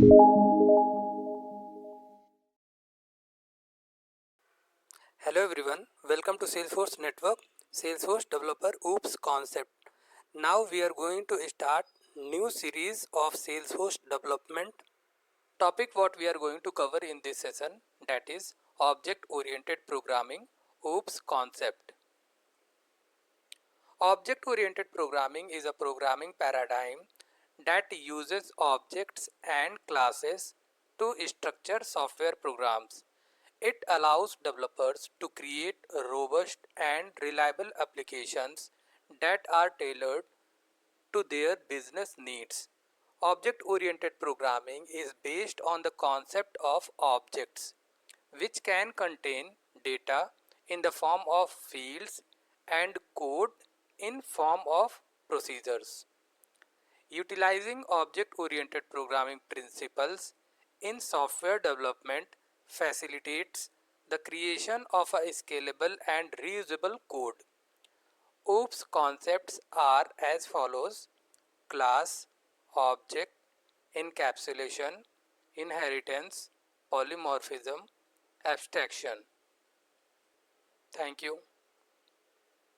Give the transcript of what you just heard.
Hello everyone, welcome to Salesforce Network, Salesforce Developer OOPS concept. Now we are going to start new series of Salesforce development. Topic what we are going to cover in this session, that is object oriented programming OOPS concept. Object oriented programming is a programming paradigm that uses objects and classes to structure software programs. It allows developers to create robust and reliable applications that are tailored to their business needs. Object oriented programming is based on the concept of objects, which can contain data in the form of fields and code in form of procedures. Utilizing object-oriented programming principles in software development facilitates the creation of a scalable and reusable code. OOPS concepts are as follows: class, object, encapsulation, inheritance, polymorphism, abstraction. Thank you.